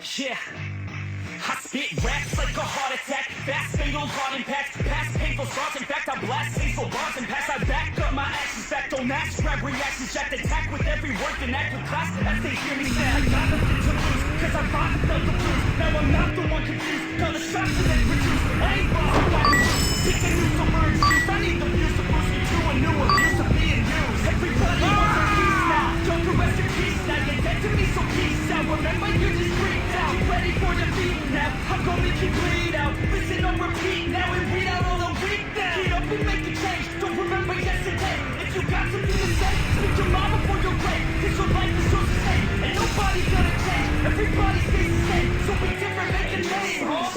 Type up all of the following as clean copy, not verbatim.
Yeah, I spit raps like a heart attack. Fast, fatal, hard impacts. Past painful scars. In fact, I blast hateful bars and pass. I back up my actions. Back, don't ask. Grab reactions. Jacked attack with every word. And act with class as they hear me say I got nothing to lose. Cause I fought and felt the blues. Now I'm not the one confused. Call the shots and then produce. I ain't lost. I'm not loose. Pick and use the words used. I need the views to boost me to a new abuse of being used. Everybody wants a piece now. Don't rest in peace now. You're dead to me, so peace out. Remember, you're just freaked out. Get ready for defeat now. I'm gonna make you bleed out. Listen on repeat now and read out all the weak now. Get up and make a change. Don't remember yesterday. If you got something to say, speak your mind before your grave. Cause your life is yours to save. Ain't nobody gonna change. Everybody stays the same. So be different, make a name, huh?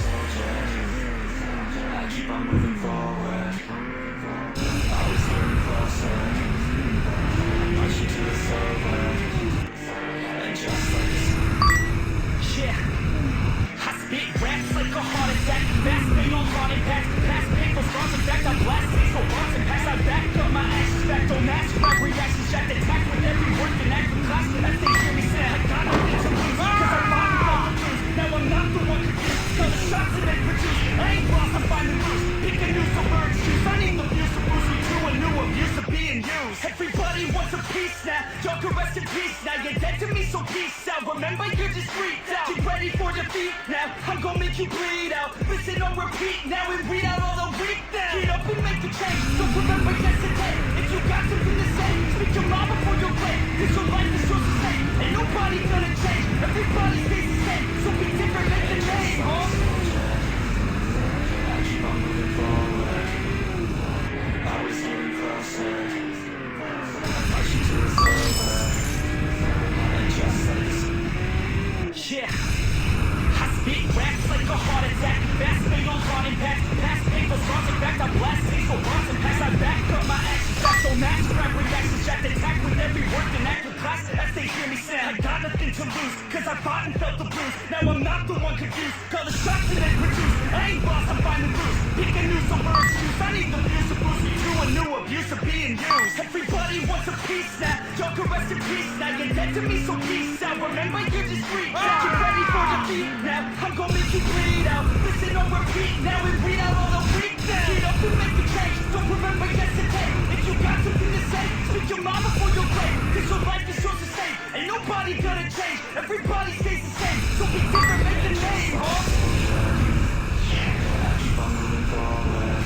I keep on moving forward. Always getting closer. Marching to the silver. And just like a Yeah, I spit raps like a heart attack. Fast, fatal, hard impacts. Past painful scars. In fact, I blast hateful bars and pass. I back up my actions. Back, don't ask. Grab reactions. Jacked attack with every word. And act with class as they hear me say I got nothing to lose. Cause I fought and felt the blues. Now I'm not the one confused. Call the shots and then produce. I ain't lost. I'm finding loose. Pick and use the words choose. I need the views to boost me to a new abuse of being used. Everybody wants a piece now. Y'all can rest in peace now. You're dead to me, so peace out. Remember, you're just freaked out. Get ready for defeat now. I'm gonna make you bleed out. Listen on repeat now and read out all the weak now. Get up and make a change. Don't remember yesterday. If you got something to say, speak your mind before your grave. Cause your life is yours to save. Ain't nobody gonna change. Everybody stays the same. So be different, make a name, huh? I keep on moving forward. Always getting closer. Marching to the silver. And just like a Yeah, I spit raps like a heart attack. Fast, fatal, hard impacts. Past painful scars. In fact, I blast hateful bars and pass. I back up my actions. Back, don't ask. Grab reactions. Jacked attack with every word and act with class as they hear me say I got nothing to lose. Cause I fought and felt the blues. Now I'm not the one confused. Call the shots and then produce. I ain't lost. I'm finding loose. Pick and use the words choose. I need the views to boost me to a new abuse of being used. Everybody wants a piece now. Y'all can rest in peace now. You're dead to me, so peace out. Remember, you're just freaked out. Get ready for defeat now. I'm gonna make you bleed out. Listen on repeat now and read out all the weak now. Get up and make a change. Don't remember yesterday. If you got something to say, speak your mind before your grave. Cause your life is yours to save. Ain't nobody gonna change. Everybody stays the same. So be different, make a name, huh? I keep on moving forward.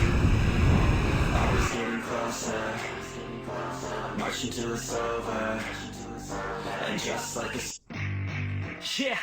Always getting closer. Marching to the silver. And just like a Yeah,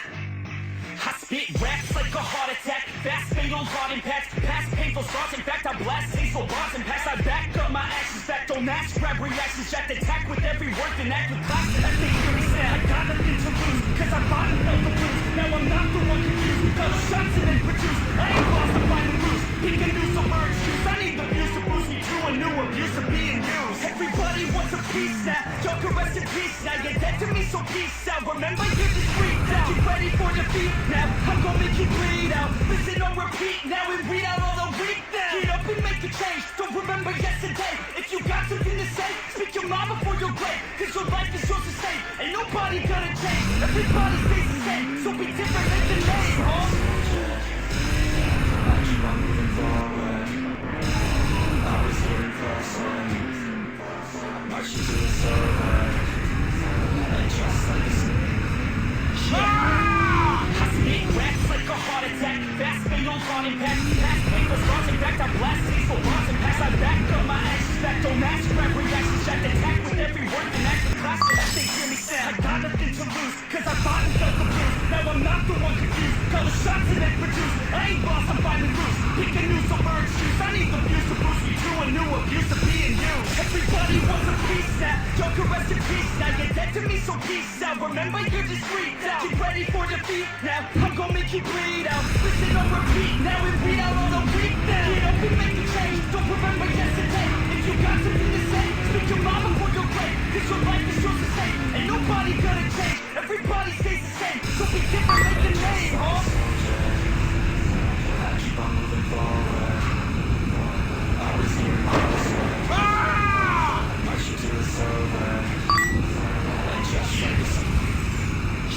I spit raps like a heart attack. Fast, fatal, hard impacts. Past painful scars. In fact, I blast hateful bars and pass. I back up my actions. Back, don't ask. Grab reactions. Jacked attack with every word and act with class as they hear me say I got nothing to lose. Cause I fought and felt the blues. Now I'm not the one confused. Call the shots and then produce. I ain't lost. I'm finding loose. Pick and use the words choose. I need the views to boost me to a new abuse of being used. Everybody wants a piece now. Y'all can rest in peace now. You're dead to me, so peace out. Remember, you're just freaked out. Get ready for defeat now. I'm gonna make you bleed out. Listen on repeat now and read out all the weak now. Get up and make a change. Don't remember yesterday. If you got something to say, speak your mind before your grave. Cause your life is yours to save. Ain't nobody gonna change. Everybody stays the same. So be different, make a name, huh? I keep on moving forward. Always getting closer. Marching to the silver. And just like a I spit raps like a heart attack. Fast, fatal, hard impacts. Past painful scars. In fact, I blast hateful bars and pass. I back up my actions. Back, don't ask. Grab reactions. Jacked attack with every word and act with class as they hear me say I got nothing to lose. Cause I fought and felt the blues. Now I'm not the one confused. Call the shots and then produce. I ain't lost. I'm finding loose. Pick and use the words choose. I need the views to boost me to a new abuse of being used. Everybody wants a piece now. Y'all can rest in peace now. You're dead to me, so peace out. Remember, you're just freaked out. Get ready for defeat now. I'm gonna make you bleed out. Listen on repeat now and read out all the weak now. Get up and make a change. Don't remember yesterday. If you got something to say, speak your mind before your grave. Cause your life is yours to save. Ain't nobody gonna change. Everybody stays the same. So be different, make a name, huh? I keep on moving forward. Always getting closer. Marching to the silver. And just like a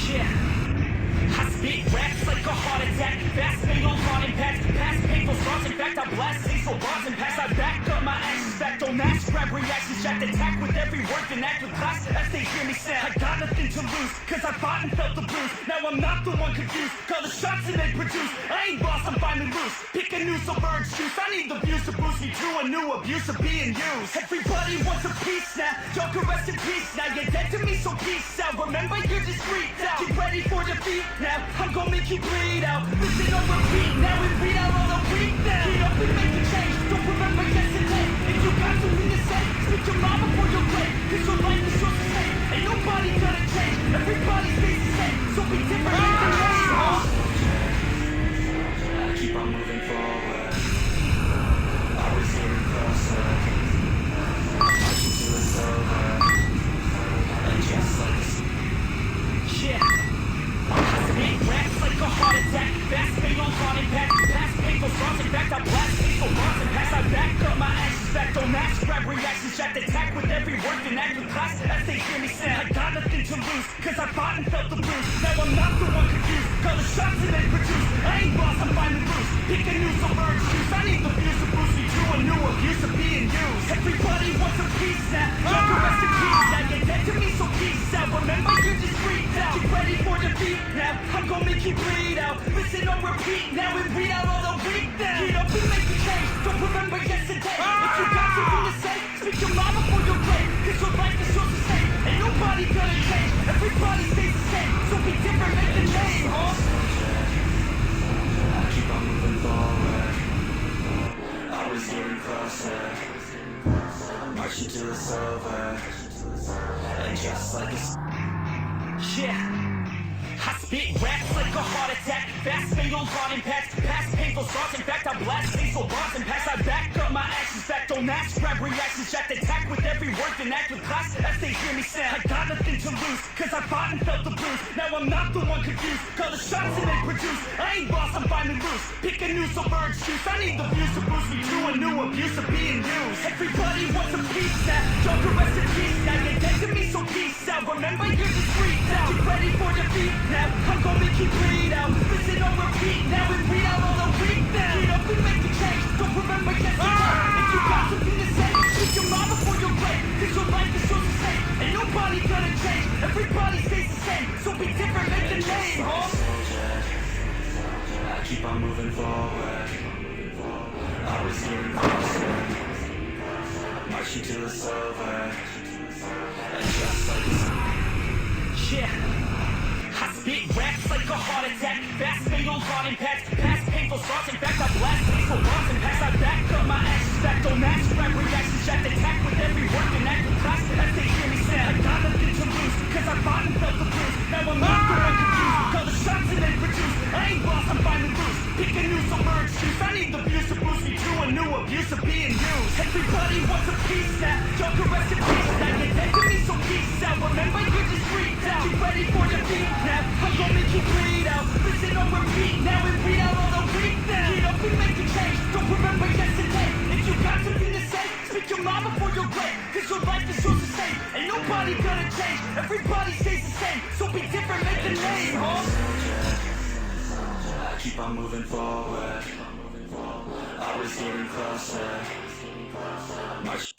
Yeah, I spit raps heart attack. Fast fatal thought impact. Past painful thoughts. In fact, I blast lethal bars and pass. I back up my actions. Back don't ask. Grab reactions. Jacked attack with every word. Then act with class as they hear me sound. I got nothing to lose. Cause I fought and felt the blues. Now I'm not the one confused. Call the shots and they produce. I ain't lost, I'm finally loose. Pick a new submerged juice. I need the views to boost me to a new abuse of being used. Everybody wants a piece now. Y'all can rest in peace now. You're dead to me, so peace out. Remember, you're discreet out. Get ready for defeat now. I'm gonna make you bleed out. Listen on repeat now and read out all the week now. Get up and make a change. Don't remember yesterday. If you got something to say, speak your mind before your grave. Cause your life is yours to save. Ain't nobody gonna change. Everybody stays the same. So be different. I keep on moving forward. Always getting closer. Marching till it's over. And just like a Yeah. I spit raps like a heart attack. Fast fatal thought impact. Past painful thoughts. In fact, I blast lethal bars and pass. I back up my actions. Back don't ask. Grab reactions. Jacked attack with every word. Then act with class as they hear me sound. I got nothing to lose. Cause I fought and felt the blues. Now I'm not the one confused. Call the shots and they produce. I ain't lost, I'm finally loose. Pick a new submerged juice. I need the views to boost me to a new abuse of being used. Everybody wants a piece now. Y'all can rest in peace now. You're dead to me, so peace out. Remember, you're discreet out. Get ready for defeat now. I'm gonna make you bleed out. Listen on repeat now and read out all the week now. Get up and make a change. Don't remember yesterday. If you got something to say, speak your mind before your grave. Cause your life is yours to save. Ain't nobody gonna change. Everybody stays the same. So be different, make a name, huh? I keep on moving forward. Always getting closer. Marching till it's over. And just like a Yeah. I spit raps like a heart attack. Fast fatal thought impact. Past painful thoughts. In fact, I blast lethal bars and pass. I back up my actions. Back don't ask. Grab reactions. Jacked attack with every word. Then act with class as they hear me sound. I got nothing to lose. Cause I fought and felt the blues. Now I'm not the one confused. Call the shots and they produce. I ain't lost, I'm finally loose. Pick a new submerged juice. I need the views to boost me to a new abuse of being used. Everybody wants a piece now. Y'all can rest in peace now. You're dead to me, so peace out. Remember, you're discreet out. Get ready for defeat now. I'm gonna make you bleed out. Listen on repeat now and read out all the week now. Get up and make a change. Don't remember yesterday. If you got something to say, speak your mind before your grave. Cause your life is yours to save. Ain't nobody gonna change. Everybody stays the same. So be different, make a name, huh? I keep on moving forward. Always getting closer. Marching till it's over. And just like a Yeah. I spit raps like a heart attack. Fast fatal thought impact. Past painful thoughts. In fact, I blast lethal bars and pass. I back up my actions. Back don't ask. Grab reactions. Jacked attack with every word. Then act with class as they hear me sound. I got nothing to lose. Cause I fought and felt the blues. Now I'm not the one confused. Call the shots and they produce. I ain't lost, I'm finally loose. Pick a new submerged juice. I need the views to boost me to a new abuse of being used. Everybody wants a piece now. Y'all can rest in peace now. You're dead to me, so peace out. Remember, you're discreet out. Get ready for defeat now. I'm gonna make you bleed out. Listen on repeat now and read out all the week now. Get up and make a change. Don't remember yesterday. If you got something to say, speak your mind before your grave. Cause your life is yours to save. Ain't nobody gonna change. Everybody stays the same. So be different, make a name, huh? I keep on moving forward. Always getting closer. March